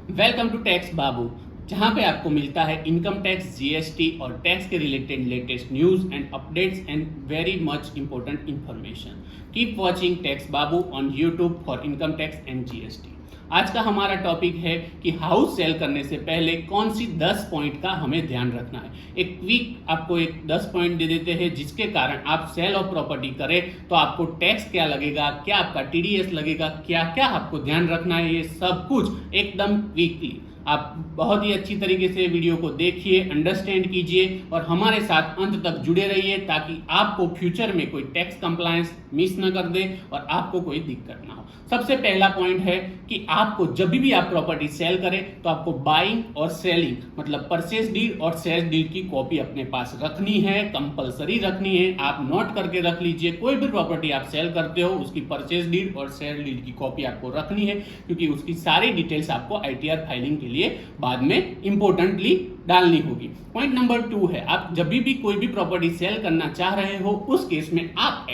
Welcome to tax बाबू, जहां पे आपको मिलता है इनकम टैक्स, जीएसटी और टैक्स के related latest news and updates and very much important information. Keep watching tax Babu on YouTube for income tax and GST. आज का हमारा टॉपिक है कि हाउस सेल करने से पहले कौन सी 10 पॉइंट का हमें ध्यान रखना है। एक क्विक आपको एक 10 पॉइंट दे देते हैं जिसके कारण आप सेल ऑफ प्रॉपर्टी करें तो आपको टैक्स क्या लगेगा, क्या आपका टीडीएस लगेगा, क्या क्या आपको ध्यान रखना है, ये सब कुछ एकदम क्विकली आप बहुत ही अच्छी तरीके से वीडियो को देखिए, अंडरस्टैंड कीजिए और हमारे साथ अंत तक जुड़े रहिए ताकि आपको फ्यूचर में कोई टैक्स कंप्लायंस मिस न कर दे और आपको कोई दिक्कत ना हो। सबसे पहला पॉइंट है कि आपको जब भी आप प्रॉपर्टी सेल करें तो आपको बाइंग और सेलिंग मतलब परचेज डीड और सेल्स डीड की कॉपी अपने पास रखनी है, कंपलसरी रखनी है। आप नोट करके रख लीजिए, कोई भी प्रॉपर्टी आप सेल करते हो उसकी परचेज डीड और सेल डीड की कॉपी आपको रखनी है, क्योंकि उसकी सारी डिटेल्स आपको आईटीआर फाइलिंग के लिए बाद में इंपोर्टेंटली डालनी होगी। पॉइंट नंबर 2 है, आप जब भी कोई भी प्रॉपर्टी सेल करना चाह रहे हो उस केस में आप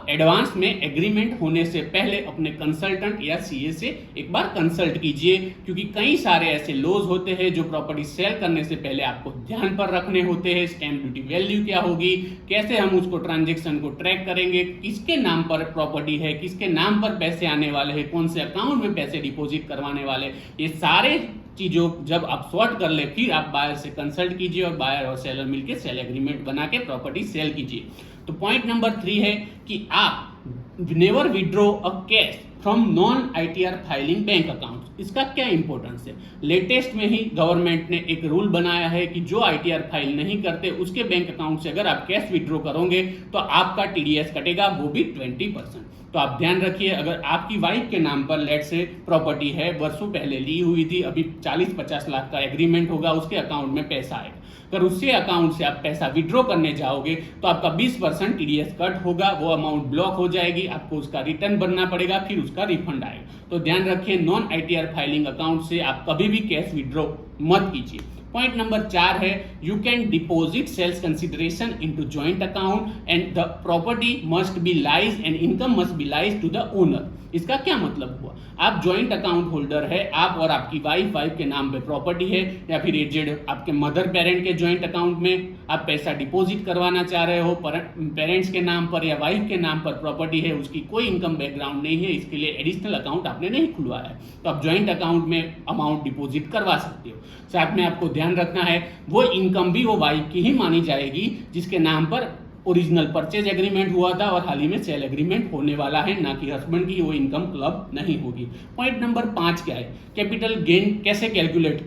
एडवांस में एग्रीमेंट होने से पहले अपने कंसल्टेंट या सीए से एक बार कंसल्ट कीजिए, क्योंकि कई सारे ऐसे लॉज होते हैं जो प्रॉपर्टी सेल करने से पहले आपको ध्यान पर रखने होते हैं। स्टैंप ड्यूटी वैल्यू क्या होगी, कैसे हम उसको ट्रांजेक्शन को ट्रैक करेंगे, किसके नाम पर प्रॉपर्टी है, किसके नाम पर पैसे आने वाले हैं, कौन से अकाउंट में पैसे डिपॉजिट करवाने वाले, ये सारे चीजों जब आप सॉर्ट कर ले फिर आप बायर से कंसल्ट कीजिए और बायर और सेलर मिलकर सेल एग्रीमेंट बना के प्रॉपर्टी सेल कीजिए। तो पॉइंट नंबर 3 है कि आप never withdraw a cash from non ITR filing bank account. इसका क्या इंपॉर्टेंस है, लेटेस्ट में ही गवर्नमेंट ने एक रूल बनाया है कि जो आईटीआर फाइल नहीं करते उसके बैंक अकाउंट से अगर आप कैश विड्रॉ करोगे तो आपका टीडीएस कटेगा, वो भी 20%। तो आप ध्यान रखिए, अगर आपकी वाइफ के नाम पर लेट से प्रॉपर्टी है, वर्षों पहले ली हुई थी, अभी 40-50 लाख का एग्रीमेंट होगा, उसके अकाउंट में पैसा आएगा, अगर उससे अकाउंट से आप पैसा विड्रॉ करने जाओगे तो आपका 20% टीडीएस कट होगा, वो अमाउंट ब्लॉक हो जाएगी, आपको उसका रिटर्न भरना पड़ेगा, फिर उसका रिफंड आएगा। तो ध्यान रखिए, नॉन आईटीआर फाइलिंग अकाउंट से आप कभी भी कैश विड्रॉ मत कीजिए। पॉइंट नंबर 4 है, you can deposit sales consideration into joint account and the property must be lies and income must be lies to the owner. इसका क्या मतलब हुआ, आप जॉइंट अकाउंट होल्डर है, आप और आपकी वाइफ के नाम पे प्रॉपर्टी है, या फिर एजेड आपके मदर पेरेंट के जॉइंट अकाउंट में आप पैसा डिपॉजिट करवाना चाह रहे हो, पेरेंट्स के नाम पर या वाइफ के नाम पर प्रॉपर्टी है, उसकी कोई इनकम बैकग्राउंड नहीं है, इसके लिए एडिशनल अकाउंट आपने नहीं खुलवाया है, तो आप जॉइंट अकाउंट में अमाउंट डिपॉजिट करवा सकते हो। साथ में आपको ध्यान रखना है वो इनकम भी वो वाइफ की ही मानी जाएगी जिसके नाम पर ओरिजिनल परचेज एग्रीमेंट हुआ था और हाल ही में सेल एग्रीमेंट होने वाला है, ना कि हस्बैंड की वो इनकम क्लब नहीं होगी। पॉइंट नंबर 5 क्या है, कैपिटल गेन कैसे कैलकुलेट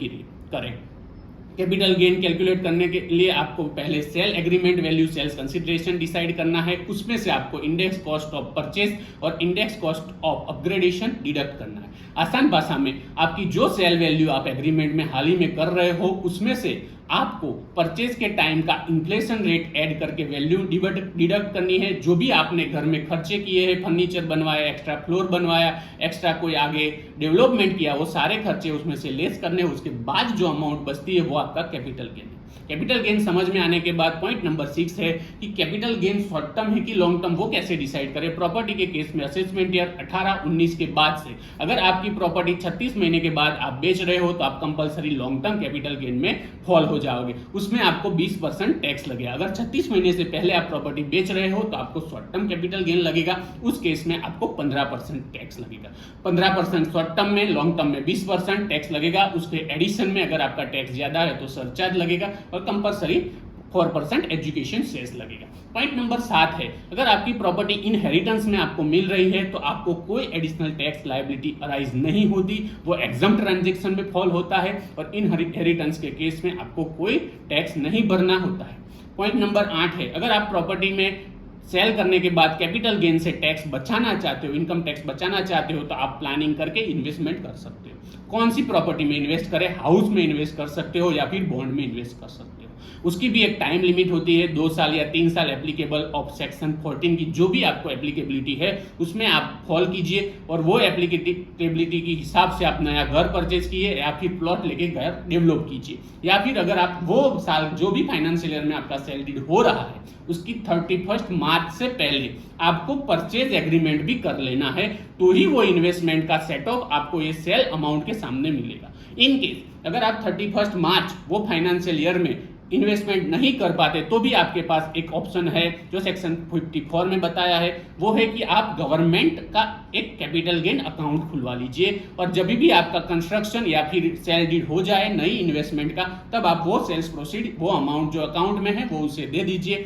करें। कैपिटल गेन कैलकुलेट करने के लिए आपको पहले sale agreement value sales consideration decide करना है, उसमें से आपको इंडेक्स कॉस्ट ऑफ परचेज और index cost of upgradation deduct करना है। आसान भाषा में आपकी जो सेल वैल्यू आप एग्रीमेंट में हाल ही में कर रहे हो उसमें से आपको परचेज के टाइम का इन्फ्लेशन रेट ऐड करके वैल्यू डिडक्ट करनी है। जो भी आपने घर में खर्चे किए हैं, फर्नीचर बनवाया, एक्स्ट्रा फ्लोर बनवाया, एक्स्ट्रा कोई आगे डेवलपमेंट किया, वो सारे खर्चे उसमें से लेस करने, उसके बाद जो अमाउंट बचती है वो आपका कैपिटल गेन है। कैपिटल गेन समझ में आने के बाद पॉइंट नंबर 6 है कि कैपिटल गेन शॉर्ट टर्म है कि लॉन्ग टर्म, वो कैसे डिसाइड करें। प्रॉपर्टी के केस में असेसमेंट ईयर 18-19 के बाद से अगर आपकी प्रॉपर्टी 36 महीने के बाद आप बेच रहे हो तो आप compulsory long term capital gain में फॉल हो जाओगे, उसमें आपको 20% टैक्स लगेगा। अगर 36 महीने से पहले आप प्रॉपर्टी बेच रहे हो तो आपको शॉर्ट टर्म कैपिटल गेन लगेगा, उस केस में आपको 15% टैक्स लगेगा। 15% शॉर्ट टर्म में, लॉन्ग टर्म में 20% टैक्स लगेगा। उसके एडिशन में अगर आपका टैक्स ज्यादा है तो सरचार्ज लगेगा और कंपलसरी 4% एजुकेशन सेस लगेगा। पॉइंट नंबर 7 है, अगर आपकी प्रॉपर्टी इनहेरिटेंस में आपको मिल रही है तो आपको कोई एडिशनल टैक्स लायबिलिटी अराइज नहीं होती, वो एग्जम्प्ट ट्रांजैक्शन में फॉल होता है और इनहेरिटेंस के केस में आपको कोई टैक्स नहीं भरना होता है। पॉइंट नंबर 8 है, अगर आप प्रॉपर्टी में सेल करने के बाद कैपिटल गेन से टैक्स बचाना चाहते हो, इनकम टैक्स बचाना चाहते हो, तो आप प्लानिंग करके इन्वेस्टमेंट कर सकते हो। कौन सी प्रॉपर्टी में इन्वेस्ट करें, हाउस में इन्वेस्ट कर सकते हो या फिर बॉन्ड में इन्वेस्ट कर सकते हो। उसकी भी एक टाइम लिमिट होती है, 2 साल या 3 साल एप्लीकेबल ऑफ सेक्शन 14 की जो भी आपको एप्लीकेबिलिटी है उसमें आप फॉल कीजिए और वो एप्लीकेबिलिटी के हिसाब से आप नया घर परचेज कीजिए या फिर प्लॉट लेके घर डेवलप कीजिए, या फिर अगर आप वो साल जो भी फाइनेंशियल ईयर में आपका सेल डीड हो रहा है उसकी 31 मार्च से पहले आपको परचेज एग्रीमेंट भी कर लेना है, तो ही वो इन्वेस्टमेंट का सेटअप आपको ये सेल अमाउंट के सामने मिलेगा। इन केस अगर आप 31 मार्च वो फाइनेंशियल ईयर में इन्वेस्टमेंट नहीं कर पाते, तो भी आपके पास एक ऑप्शन है जो सेक्शन 54 में बताया है, वो है कि आप गवर्नमेंट का एक कैपिटल गेन अकाउंट खुलवा लीजिए, और जब भी आपका कंस्ट्रक्शन या फिर सेल डीड हो जाए नई इन्वेस्टमेंट का, तब आप वो सेल्स प्रोसीड, वो अमाउंट जो अकाउंट में है वो उसे दे दीजिए।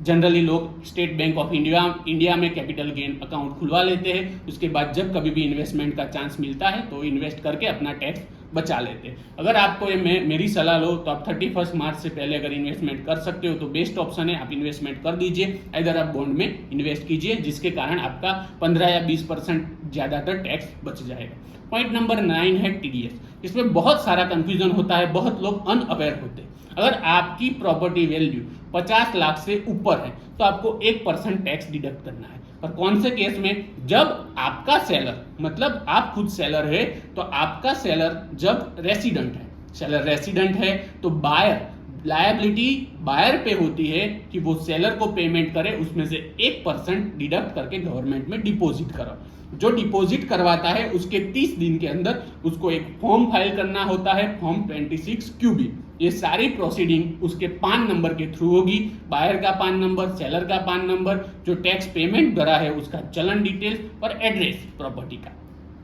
जनरली लोग स्टेट बैंक ऑफ इंडिया में कैपिटल गेन अकाउंट खुलवा लेते हैं, उसके बाद जब कभी भी इन्वेस्टमेंट का चांस मिलता है तो इन्वेस्ट करके अपना टैक्स बचा लेते हैं। अगर आपको ये मेरी सलाह लो तो आप 31 मार्च से पहले अगर इन्वेस्टमेंट कर सकते हो तो बेस्ट ऑप्शन है, आप इन्वेस्टमेंट कर दीजिए, इधर आप बॉन्ड में इन्वेस्ट कीजिए, जिसके कारण आपका 15 या 20% ज़्यादातर टैक्स बच जाएगा। पॉइंट नंबर 9 है टीडीएस। इसमें बहुत सारा कंफ्यूजन होता है, बहुत लोग अनअवेयर होते हैं। अगर आपकी प्रॉपर्टी वैल्यू 50 लाख से ऊपर है तो आपको 1% टैक्स डिडक्ट करना है। और कौन से केस में? जब आपका सेलर, मतलब आप खुद सेलर है, तो आपका सेलर जब रेसिडेंट है, सेलर रेसिडेंट है तो बायर, लायबिलिटी बायर पे होती है कि वो सेलर को पेमेंट करे, उसमें से 1% डिडक्ट करके गवर्नमेंट में डिपॉजिट करो। जो डिपॉजिट करवाता है उसके 30 दिन के अंदर उसको एक फॉर्म फाइल करना होता है, फॉर्म 26 QB। ये सारी प्रोसीडिंग उसके पान नंबर के थ्रू होगी, बायर का पान नंबर, सेलर का पान नंबर, जो टैक्स पेमेंट भरा है उसका चलन डिटेल्स और एड्रेस प्रॉपर्टी का,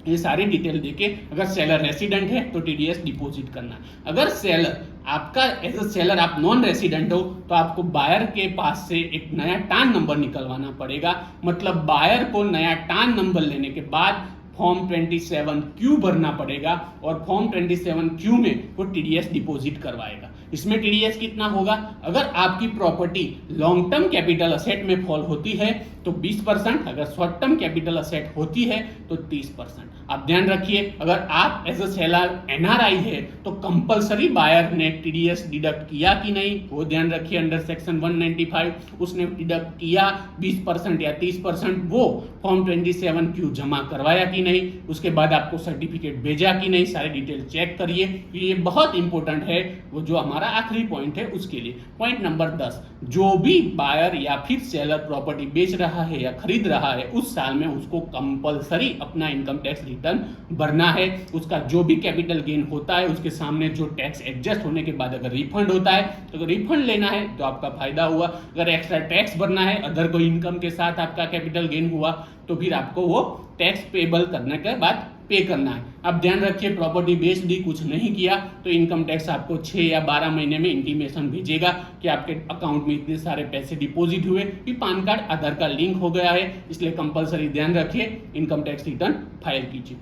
ये सारी डिटेल देके अगर सेलर रेसिडेंट है तो टीडीएस डिपॉजिट करना। अगर सेलर आपका एज अ सेलर आप नॉन रेसिडेंट हो तो आपको बायर के पास से एक नया टान नंबर निकलवाना पड़ेगा, मतलब बायर को नया टान नंबर लेने के बाद फॉर्म 27Q भरना पड़ेगा, और फॉर्म 27Q में वो टीडीएस डिपॉजिट करवाएगा। इसमें टीडीएस कितना होगा? अगर आपकी property long term capital asset में फॉल होती है तो 20%, अगर शॉर्ट टर्म कैपिटल असेट होती है तो 30%। आप ध्यान रखिए, अगर आप एज अ सेलर एनआरआई है तो कंपलसरी बायर ने टीडीएस डिडक्ट किया कि नहीं, वो ध्यान रखिए। अंडर सेक्शन 195 उसने डिडक्ट किया 20% या 30%, वो फॉर्म 27Q जमा करवाया कि नहीं, उसके बाद आपको सर्टिफिकेट भेजा कि नहीं, सारे डिटेल चेक करिए। ये बहुत इंपॉर्टेंट है, वो जो हमारा आखिरी पॉइंट है उसके लिए। पॉइंट नंबर 10, जो भी बायर या फिर सेलर प्रॉपर्टी बेच रहा है या खरीद रहा है उस साल में उसको कंपलसरी अपना इनकम टैक्स रिटर्न भरना है। उसका जो भी कैपिटल गेन होता है उसके सामने जो टैक्स एडजस्ट होने के बाद अगर रिफंड होता है तो अगर रिफंड लेना है तो आपका फायदा हुआ, अगर एक्स्ट्रा टैक्स भरना है अदर कोई इनकम के साथ आपका कैपिटल गेन हुआ तो फिर आपको वो टैक्स पेबल करने के बाद पे करना है। अब ध्यान रखिए, प्रॉपर्टी बेच दी, कुछ नहीं किया तो इनकम टैक्स आपको 6 या 12 महीने में इंटीमेशन भेजेगा कि आपके अकाउंट में इतने सारे पैसे डिपॉजिट हुए, कि पैन कार्ड आधार कार्ड लिंक हो गया है, इसलिए कंपलसरी ध्यान रखिए इनकम टैक्स रिटर्न फाइल कीजिए।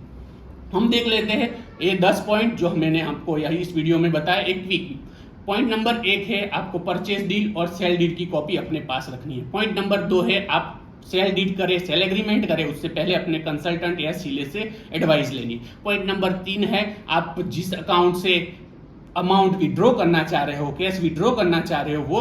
हम देख लेते हैं ये 10 पॉइंट जो मैंने आपको यही इस वीडियो में बताया एक वीक। पॉइंट नंबर 1 है आपको परचेज डीड और सेल डीड की कॉपी अपने पास रखनी है। पॉइंट नंबर 2 है आप सेल डीड करे, सेल एग्रीमेंट करे, उससे पहले अपने कंसल्टेंट या सीले से एडवाइस लेनी। पॉइंट नंबर 3 है आप जिस अकाउंट से अमाउंट विड्रॉ करना चाह रहे हो, कैश विड्रॉ करना चाह रहे हो, वो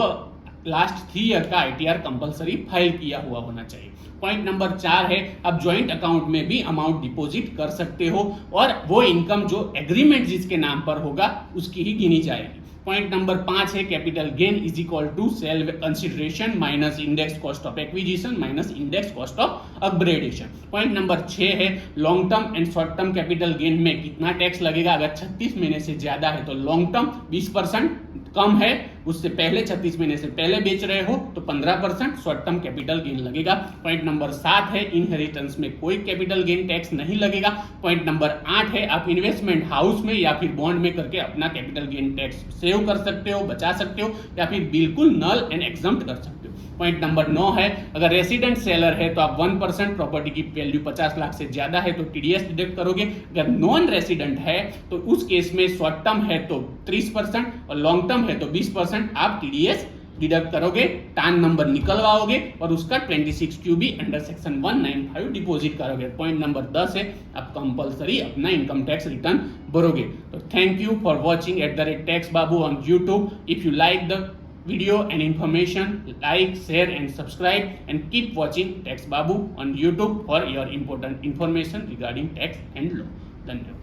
लास्ट 3 ईयर का आईटीआर कंपलसरी फाइल किया हुआ होना चाहिए। पॉइंट नंबर 4 है आप ज्वाइंट अकाउंट में भी अमाउंट डिपॉजिट कर सकते हो, और वो इनकम जो एग्रीमेंट जिसके नाम पर होगा उसकी ही गिनी जाएगी। पॉइंट नंबर 5 है capital gain is equal to sale consideration minus index cost of acquisition minus index cost of upgradation. Point number 6 है long term and short term capital gain में कितना टैक्स लगेगा। अगर 36 महीने से ज्यादा है तो लॉन्ग टर्म 20%, कम है उससे पहले 36 महीने से पहले बेच रहे हो तो 15% शॉर्ट टर्म कैपिटल गेन लगेगा। पॉइंट नंबर 7 है इनहेरिटेंस में कोई कैपिटल गेन टैक्स नहीं लगेगा। पॉइंट नंबर 8 है आप इन्वेस्टमेंट हाउस में या फिर बॉन्ड में करके अपना कैपिटल गेन टैक्स सेव कर सकते हो, बचा सकते हो, या फिर बिल्कुल नल एंड एग्जम्प्ट कर सकते हो। पॉइंट नंबर 9 है अगर रेसिडेंट सेलर है तो आप 1%, प्रॉपर्टी की वैल्यू 50 लाख से ज्यादा है तो टीडीएस डिडक्ट करोगे। अगर नॉन रेसिडेंट है तो उस केस में शॉर्ट टर्म है तो 30% और लॉन्ग टर्म है तो 20% आप टीडीएस डिडक्ट करोगे, टान नंबर निकलवाओगे और उसका 26QB अंडर सेक्शन 195 डिपॉजिट करोगे। पॉइंट नंबर 10 है आप कंपलसरी अपना इनकम टैक्स रिटर्न भरोगे। तो thank you for watching @TaxBabu on YouTube. If you like the video and information, like, share and subscribe and keep watching Tax Babu on YouTube for your important information regarding tax and law. धन्यवाद।